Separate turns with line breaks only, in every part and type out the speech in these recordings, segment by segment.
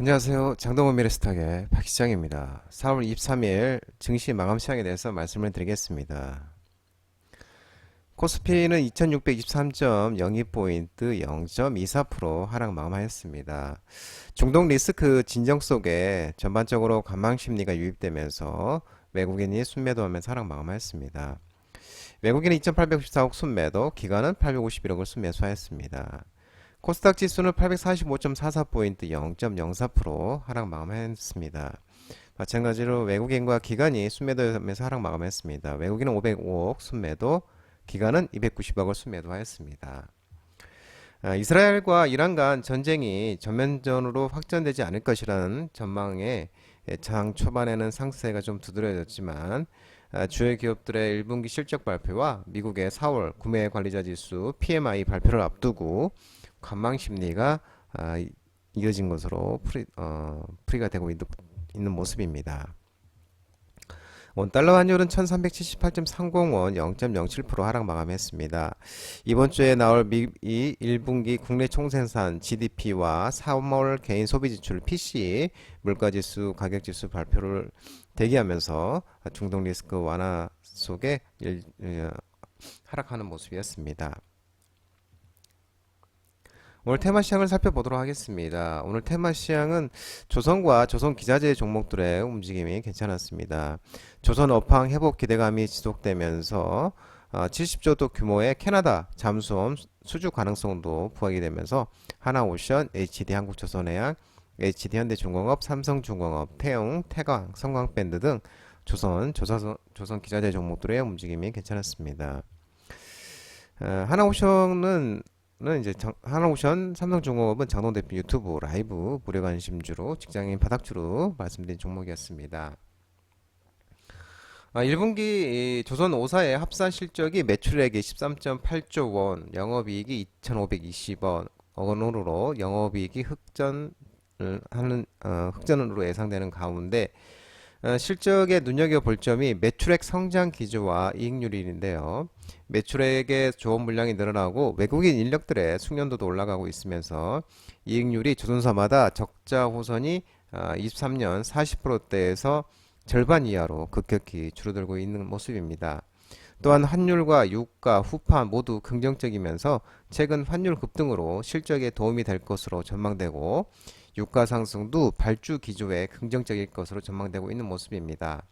안녕하세요. 장동원 미래스탁의 박시장입니다. 4월 23일 증시 마감 시황에 대해서 말씀을 드리겠습니다. 코스피는 2623.02포인트 0.24% 하락 마감하였습니다. 중동 리스크 진정 속에 전반적으로 관망 심리가 유입되면서 외국인이 순매도하면서 하락 마감하였습니다. 외국인은 2864억 순매도, 기관은 851억을 순매수하였습니다. 코스닥 지수는 845.44포인트 0.04% 하락 마감했습니다. 마찬가지로 외국인과 기관이 순매도하면서 하락 마감했습니다. 외국인은 505억 순매도, 기관은 290억을 순매도하였습니다. 이스라엘과 이란 간 전쟁이 전면전으로 확전되지 않을 것이라는 전망에 장 초반에는 상세가 좀 두드러졌지만 주요 기업들의 1분기 실적 발표와 미국의 4월 구매 관리자 지수 PMI 발표를 앞두고 관망 심리가 이어진 것으로 풀이가 되고 있는 모습입니다. 원달러 환율은 1378.30원 0.07% 하락 마감했습니다. 이번 주에 나올 미 1분기 국내 총생산 GDP와 3월 개인 소비 지출 PCE 물가지수 가격지수 발표를 대기하면서 중동 리스크 완화 속에 하락하는 모습이었습니다. 오늘 테마 시장을 살펴보도록 하겠습니다. 오늘 테마 시장은 조선과 조선 기자재 종목들의 움직임이 괜찮았습니다. 조선 업황 회복 기대감이 지속되면서 70조 도 규모의 캐나다 잠수함 수주 가능성도 부각이 되면서 하나오션, HD 한국조선해양, HD 현대중공업, 삼성중공업, 태용, 태광, 성광밴드 등 조선 기자재 종목들의 움직임이 괜찮았습니다. 하나오션은 하나오션, 삼성중공업은 장동 대표 유튜브 라이브 무료 관심주로 직장인 바닥주로 말씀드린 종목이었습니다. 1분기 조선 5사의 합산 실적이 매출액이 13.8조 원, 영업이익이 2,520억 원으로 영업이익이 흑전으로 예상되는 가운데 실적에 눈여겨볼 점이 매출액 성장 기조와 이익률인데요. 매출액의 조업 물량이 늘어나고 외국인 인력들의 숙련도도 올라가고 있으면서 이익률이 조선사마다 적자 호선이 23년 40%대에서 절반 이하로 급격히 줄어들고 있는 모습입니다. 또한 환율과 유가, 후파 모두 긍정적이면서 최근 환율 급등으로 실적에 도움이 될 것으로 전망되고 유가 상승도 발주 기조에 긍정적일 것으로 전망되고 있는 모습입니다.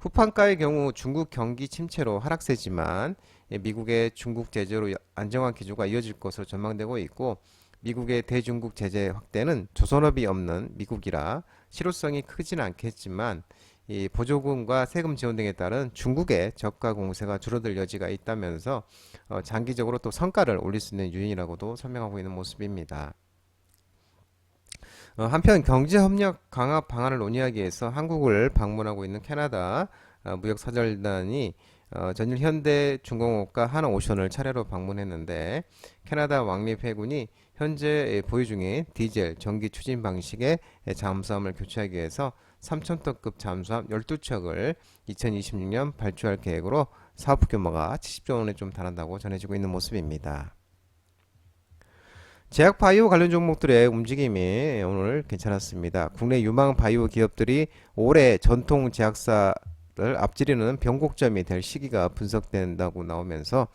후판가의 경우 중국 경기 침체로 하락세지만 미국의 중국 제재로 안정화 기조가 이어질 것으로 전망되고 있고 미국의 대중국 제재 확대는 조선업이 없는 미국이라 실효성이 크지는 않겠지만 이 보조금과 세금 지원 등에 따른 중국의 저가 공세가 줄어들 여지가 있다면서 장기적으로 또 성과를 올릴 수 있는 요인이라고도 설명하고 있는 모습입니다. 한편 경제협력 강화 방안을 논의하기 위해서 한국을 방문하고 있는 캐나다 무역사절단이 전일 현대중공업과 하나오션을 차례로 방문했는데 캐나다 왕립 해군이 현재 보유 중인 디젤 전기 추진 방식의 잠수함을 교체하기 위해서 3,000톤급 잠수함 12척을 2026년 발주할 계획으로 사업 규모가 70조 원에 좀 달한다고 전해지고 있는 모습입니다. 제약 바이오 관련 종목들의 움직임이 오늘 괜찮았습니다. 국내 유망 바이오 기업들이 올해 전통 제약사를 앞지르는 변곡점이 될 시기가 분석된다고 나오면서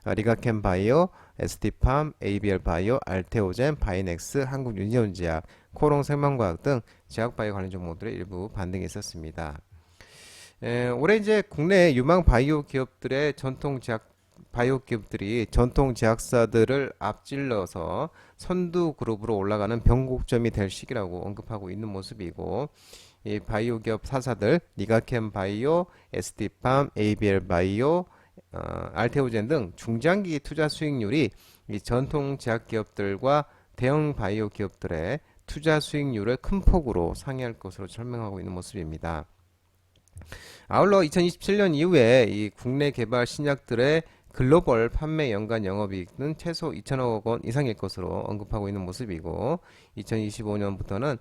리가캠 바이오, SD팜, ABL 바이오, 알테오젠, 바이넥스, 한국 유니온제약, 코롱 생명과학 등 제약 바이오 관련 종목들의 일부 반등이 있었습니다. 올해 이제 국내 유망 바이오 기업들의 바이오 기업들이 전통 제약사들을 앞질러서 선두 그룹으로 올라가는 변곡점이 될 시기라고 언급하고 있는 모습이고 이 바이오 기업 사사들 리가캠 바이오, SD팜, ABL 바이오, 알테오젠 등 중장기 투자 수익률이 이 전통 제약 기업들과 대형 바이오 기업들의 투자 수익률을 큰 폭으로 상회할 것으로 설명하고 있는 모습입니다. 아울러 2027년 이후에 이 국내 개발 신약들의 글로벌 판매 연간 영업이익은 최소 2천억 원 이상일 것으로 언급하고 있는 모습이고 2025년부터는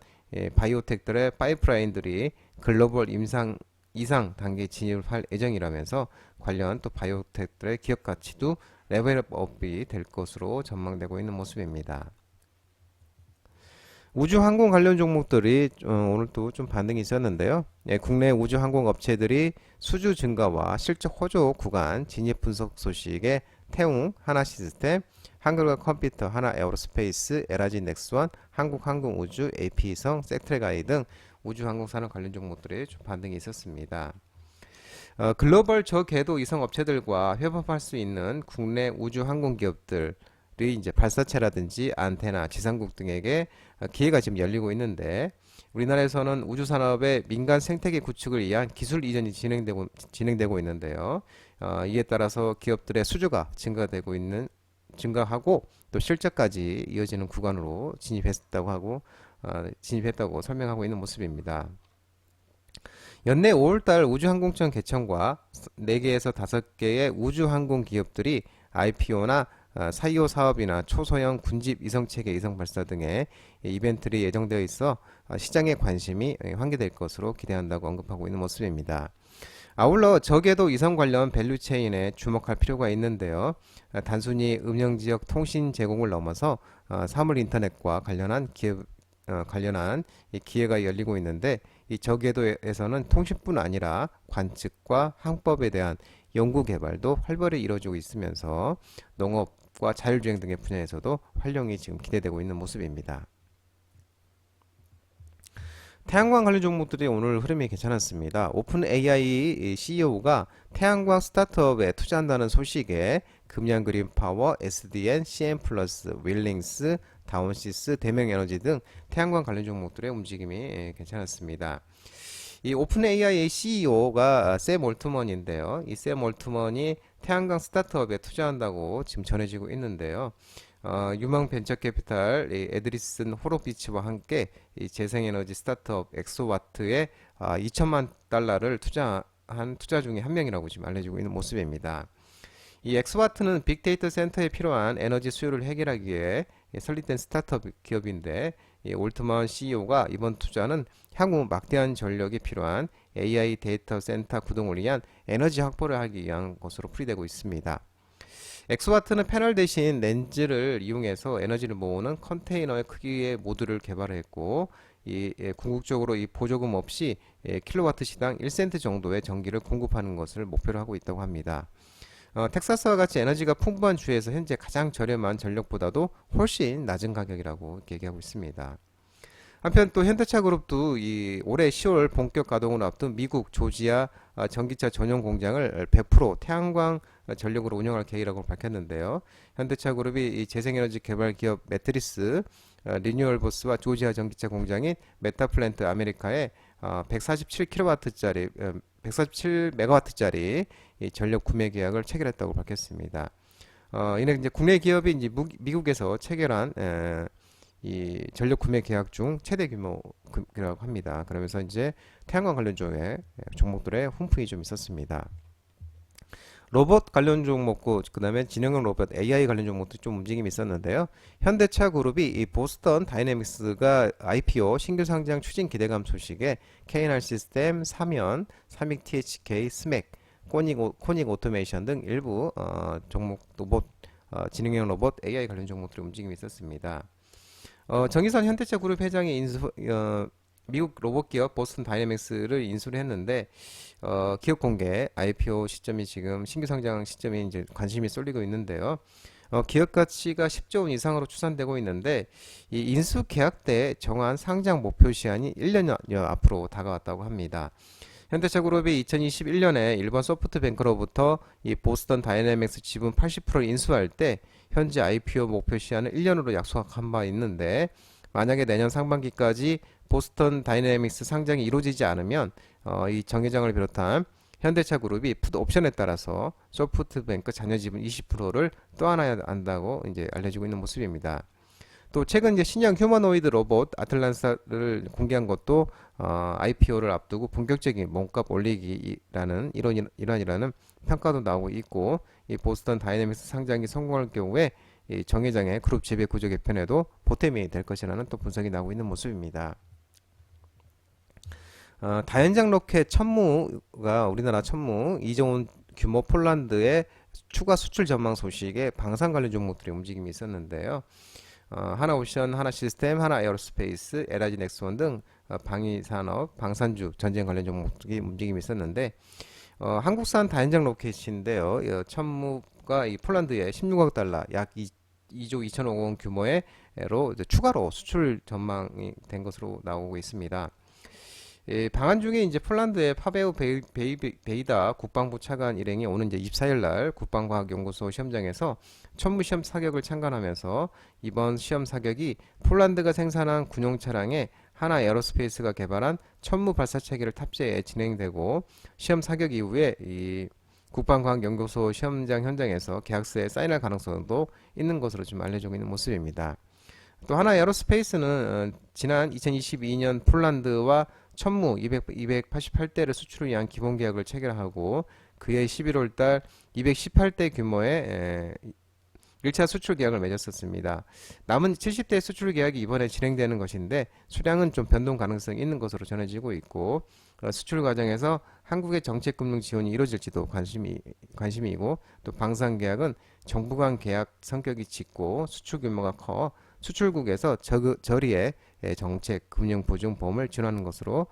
바이오텍들의 파이프라인들이 글로벌 이상 단계 진입할 예정이라면서 관련 또 바이오텍들의 기업 가치도 레벨업이 될 것으로 전망되고 있는 모습입니다. 우주항공 관련 종목들이 오늘 또 좀 반등이 있었는데요. 예, 국내 우주항공 업체들이 수주 증가와 실적 호조 구간 진입 분석 소식에 태웅, 하나시스템, 한글과 컴퓨터, 하나에어로스페이스, 에라진 넥스원, 한국항공우주, AP성, 섹트레가이 등 우주항공산업 관련 종목들이 좀 반등이 있었습니다. 글로벌 저궤도 이성 업체들과 협업할 수 있는 국내 우주 항공 기업들이 이제 발사체라든지 안테나, 지상국 등에게 기회가 지금 열리고 있는데 우리나라에서는 우주 산업의 민간 생태계 구축을 위한 기술 이전이 진행되고 있는데요. 이에 따라서 기업들의 수주가 증가하고 또 실적까지 이어지는 구간으로 진입했다고 설명하고 있는 모습입니다. 연내 5월달 우주항공청 개청과 4개에서 5개의 우주항공 기업들이 IPO나 사이오 사업이나 초소형 군집 이성체계 이성 발사 등의 이벤트들이 예정되어 있어 시장의 관심이 환기될 것으로 기대한다고 언급하고 있는 모습입니다. 아울러 저궤도 이성 관련 밸류체인에 주목할 필요가 있는데요. 단순히 음영지역 통신 제공을 넘어서 사물 인터넷과 관련한 이 기회가 열리고 있는데 이 저궤도에서는 통신뿐 아니라 관측과 항법에 대한 연구 개발도 활발히 이루어지고 있으면서 농업과 자율주행 등의 분야에서도 활용이 지금 기대되고 있는 모습입니다. 태양광 관련 종목들이 오늘 흐름이 괜찮았습니다. 오픈 AI CEO가 태양광 스타트업에 투자한다는 소식에 금양그린 파워, SDN, CM 플러스, 윌링스, 다운시스, 대명에너지 등 태양광 관련 종목들의 움직임이 괜찮았습니다. 이 오픈 AI CEO가 샘 올트먼인데요. 이 샘 올트먼이 태양광 스타트업에 투자한다고 지금 전해지고 있는데요. 유망 벤처캐피탈 에드리슨 호로비치와 함께 이 재생에너지 스타트업 엑소와트에 2천만 달러를 투자한 투자 중에 한 명이라고 지금 알려지고 있는 모습입니다. 이 엑소와트는 빅데이터 센터에 필요한 에너지 수요를 해결하기 위해 설립된 스타트업 기업인데 이 올트먼 CEO가 이번 투자는 향후 막대한 전력이 필요한 AI 데이터 센터 구동을 위한 에너지 확보를 하기 위한 것으로 풀이되고 있습니다. 엑스와트는 패널 대신 렌즈를 이용해서 에너지를 모으는 컨테이너의 크기의 모듈을 개발했고 궁극적으로 이 보조금 없이 킬로와트 시당 1센트 정도의 전기를 공급하는 것을 목표로 하고 있다고 합니다. 텍사스와 같이 에너지가 풍부한 주에서 현재 가장 저렴한 전력보다도 훨씬 낮은 가격이라고 얘기하고 있습니다. 한편 또 현대차 그룹도 이 올해 10월 본격 가동을 앞둔 미국 조지아 전기차 전용 공장을 100% 태양광 전력으로 운영할 계획이라고 밝혔는데요. 현대차 그룹이 이 재생에너지 개발 기업 매트리스 리뉴얼버스와 조지아 전기차 공장인 메타플랜트 아메리카에 147kW짜리 147메가와트짜리 전력 구매 계약을 체결했다고 밝혔습니다. 이는 이제 국내 기업이 이제 미국에서 체결한 이 전력 구매 계약 중 최대 규모라고 합니다. 그러면서 이제 태양광 관련 쪽에 종목들의 훈풍이 좀 있었습니다. 로봇 관련 종목고 그다음에 지능형 로봇 AI 관련 종목도 좀 움직임이 있었는데요. 현대차 그룹이 이 보스턴 다이내믹스가 IPO 신규 상장 추진 기대감 소식에 K&R 시스템, 삼연, 삼익 THK, 스맥, 코닉 오토메이션 등 일부 종목 로봇 지능형 로봇 AI 관련 종목들의 움직임이 있었습니다. 정의선 현대차 그룹 회장이 미국 로봇 기업 보스턴 다이내믹스를 인수를 했는데 기업 공개 IPO 시점이 지금 신규 상장 시점이 이제 관심이 쏠리고 있는데요. 기업 가치가 10조 원 이상으로 추산되고 있는데 이 인수 계약 때 정한 상장 목표 시한이 1년여 앞으로 다가왔다고 합니다. 현대차 그룹이 2021년에 일본 소프트뱅크로부터 이 보스턴 다이내믹스 지분 80%를 인수할 때 현재 IPO 목표 시한을 1년으로 약속한 바 있는데 만약에 내년 상반기까지 보스턴 다이내믹스 상장이 이루어지지 않으면 이 정 회장을 비롯한 현대차 그룹이 풋 옵션에 따라서 소프트뱅크 잔여 지분 20%를 떠안아야 한다고 이제 알려지고 있는 모습입니다. 또 최근 이제 신형 휴머노이드 로봇 아틀란사를 공개한 것도 IPO를 앞두고 본격적인 몸값 올리기라는 일환이라는 평가도 나오고 있고 이 보스턴 다이내믹스 상장이 성공할 경우에 이 정 회장의 그룹 지배 구조 개편에도 보탬이 될 것이라는 또 분석이 나오고 있는 모습입니다. 다연장 로켓 천무가 우리나라 천무 2조 원 규모 폴란드의 추가 수출 전망 소식에 방산 관련 종목들의 움직임이 있었는데요. 하나오션, 하나시스템, 하나에어로스페이스, LIG 넥스원 등 방위산업, 방산주, 전쟁 관련 종목이 움직임이 있었는데 한국산 다연장 로켓인데요. 천무가 이 폴란드에 16억 달러, 약 2조 2천억 원 규모의로 추가로 수출 전망이 된 것으로 나오고 있습니다. 방한 중에 이제 폴란드의 파베우 베이다 국방부 차관 일행이 오는 이제 24일 날 국방과학연구소 시험장에서 천무 시험 사격을 참관하면서 이번 시험 사격이 폴란드가 생산한 군용 차량에 하나 에어로스페이스가 개발한 천무 발사 체계를 탑재해 진행되고 시험 사격 이후에 이 국방과학연구소 시험장 현장에서 계약서에 사인할 가능성도 있는 것으로 지금 알려지고 있는 모습입니다. 또 하나 에어로스페이스는 지난 2022년 폴란드와 천무 288대를 수출을 위한 기본 계약을 체결하고 그해 11월 달 218대 규모의 1차 수출 계약을 맺었었습니다. 남은 70대 수출 계약이 이번에 진행되는 것인데 수량은 좀 변동 가능성이 있는 것으로 전해지고 있고 수출 과정에서 한국의 정책 금융 지원이 이루어질지도 관심이고 또 방산 계약은 정부 간 계약 성격이 짙고 수출 규모가 커 수출국에서 저리에 정책 금융 보증 보험을 지원하는 것으로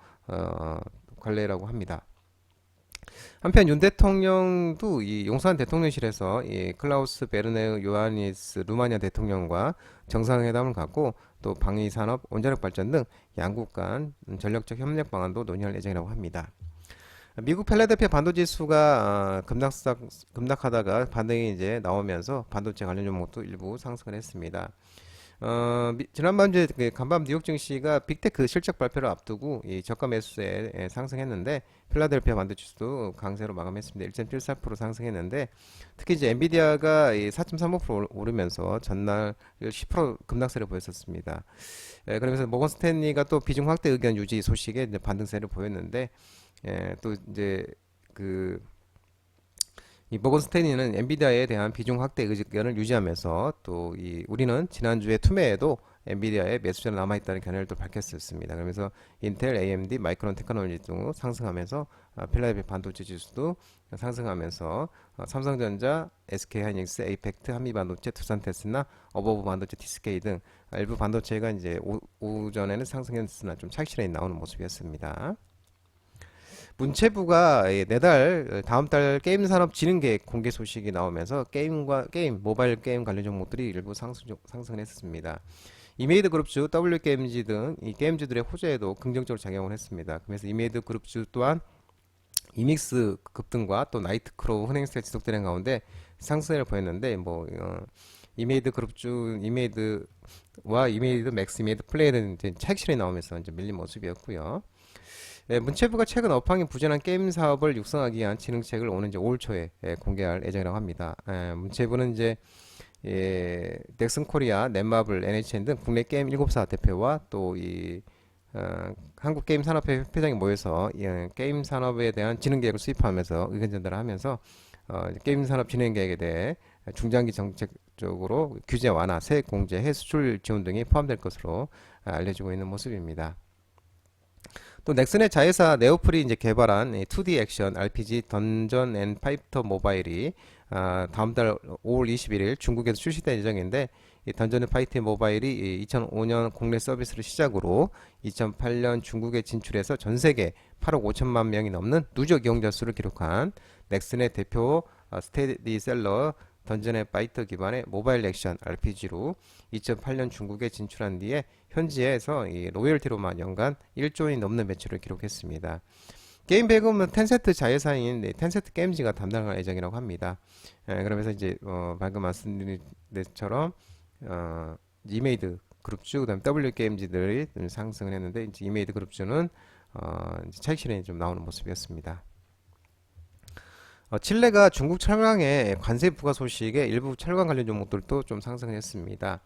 관례라고 합니다. 한편 윤 대통령도 이 용산 대통령실에서 이 클라우스 베르네우 요하니스 루마니아 대통령과 정상회담을 갖고 또 방위산업, 원자력 발전 등 양국 간 전력적 협력 방안도 논의할 예정이라고 합니다. 미국 필라델피아 반도지수가 급락하다가 반등이 이제 나오면서 반도체 관련 종목도 일부 상승을 했습니다. 지난번 주에 간밤 뉴욕 증시가 빅테크 실적 발표를 앞두고 이 저가 매수세 상승했는데 필라델피아 반도체도 강세로 마감했습니다. 1.74% 상승했는데 특히 이제 엔비디아가 4.35% 오르면서 전날 10% 급락세를 보였었습니다. 그러면서 모건 스탠리가 또 비중 확대 의견 유지 소식에 이제 반등세를 보였는데 또 이제 이 모건 스탠리는 엔비디아에 대한 비중 확대 의견을 유지하면서 또 우리는 지난주에 투매에도 엔비디아의 매수세가 남아있다는 견해를 또 밝혔었습니다. 그러면서 인텔, AMD, 마이크론 테크놀로지 등 상승하면서 필라델피아 반도체 지수도 상승하면서 삼성전자, SK하이닉스, 에이펙트, 한미반도체, 두산테스나, 어버브 반도체, TSK 등 일부 반도체가 이제 오전에는 상승했으나 좀 차익실현이 나오는 모습이었습니다. 문체부가 내달 다음 달 게임 산업 진흥 계획 공개 소식이 나오면서 모바일 게임 관련 종목들이 일부 상승을 했습니다. 이메이드 그룹주, W게임즈 등 이 게임주들의 호재에도 긍정적으로 작용을 했습니다. 그래서 이메이드 그룹주 또한 이믹스 급등과 또 나이트크로우 흥행세가 지속되는 가운데 상승을 보였는데 이메이드 그룹주, 이메이드와 이메이드 맥스, 이메이드 플레이는 이제 차익 실현이 나오면서 이제 밀린 모습이었고요. 문체부가 최근 업황이 부진한 게임 사업을 육성하기 위한 진흥책을 오는 이제 5월 초에 공개할 예정이라고 합니다. 문체부는 이제 넥슨 코리아, 넷마블, NHN 등 국내 게임 7사 대표와 또 한국 게임 산업회 회장이 모여서 게임 산업에 대한 진흥 계획을 수립하면서 의견 전달을 하면서 게임 산업 진흥 계획에 대해 중장기 정책적으로 규제 완화, 세액 공제, 해수출 지원 등이 포함될 것으로 알려지고 있는 모습입니다. 또 넥슨의 자회사 네오플이 이제 개발한 2D 액션 RPG 던전 앤 파이터 모바일이 다음 달 5월 21일 중국에서 출시될 예정인데 이 던전 앤 파이터 모바일이 2005년 국내 서비스를 시작으로 2008년 중국에 진출해서 전 세계 8억 5천만 명이 넘는 누적 이용자 수를 기록한 넥슨의 대표 스테디셀러 던전 앤 파이터 기반의 모바일 액션 RPG로 2008년 중국에 진출한 뒤에 현지에서 이 로열티로만 연간 1조 원이 넘는 매출을 기록했습니다. 게임 배급은 텐센트 자회사인 텐센트 게임즈가 담당할 예정이라고 합니다. 그러면서 이제 방금 말씀드린 것처럼 이메이드 그룹주, 그다음 W 게임즈들이 상승을 했는데 이제 이메이드 그룹주는 차익 실현이 좀 나오는 모습이었습니다. 칠레가 중국 철강의 관세 부과 소식에 일부 철강 관련 종목들도 좀 상승했습니다.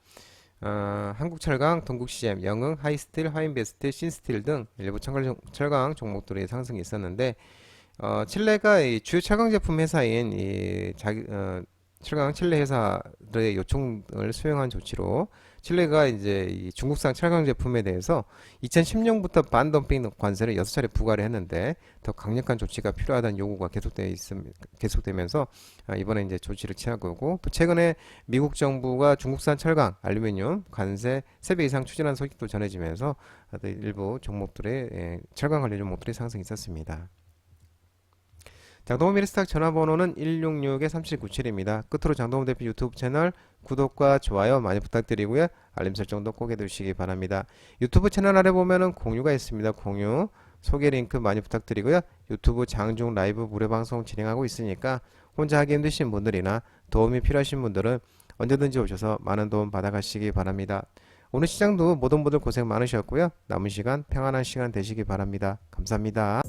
한국철강, 동국CM, 영흥, 하이스틸, 하인베스트, 신스틸 등 일부 철강 종목들의 상승이 있었는데 칠레가 이 주요 철강 제품 회사인 철강 칠레 회사들의 요청을 수용한 조치로 칠레가 이제 이 중국산 철강 제품에 대해서 2010년부터 반덤핑 관세를 6차례 부과를 했는데 더 강력한 조치가 필요하다는 요구가 계속되면서 이번에 이제 조치를 취한 거고, 또 최근에 미국 정부가 중국산 철강, 알루미늄 관세 3배 이상 추진한 소식도 전해지면서 일부 종목들의 철강 관련 종목들이 상승이 있었습니다. 장동호 미래스탁 전화번호는 166-3797입니다. 끝으로 장동호 대표 유튜브 채널 구독과 좋아요 많이 부탁드리고요. 알림 설정도 꼭 해두시기 바랍니다. 유튜브 채널 아래 보면은 공유가 있습니다. 공유, 소개 링크 많이 부탁드리고요. 유튜브 장중 라이브 무료 방송 진행하고 있으니까 혼자 하기 힘드신 분들이나 도움이 필요하신 분들은 언제든지 오셔서 많은 도움 받아가시기 바랍니다. 오늘 시장도 모든 분들 고생 많으셨고요. 남은 시간 평안한 시간 되시기 바랍니다. 감사합니다.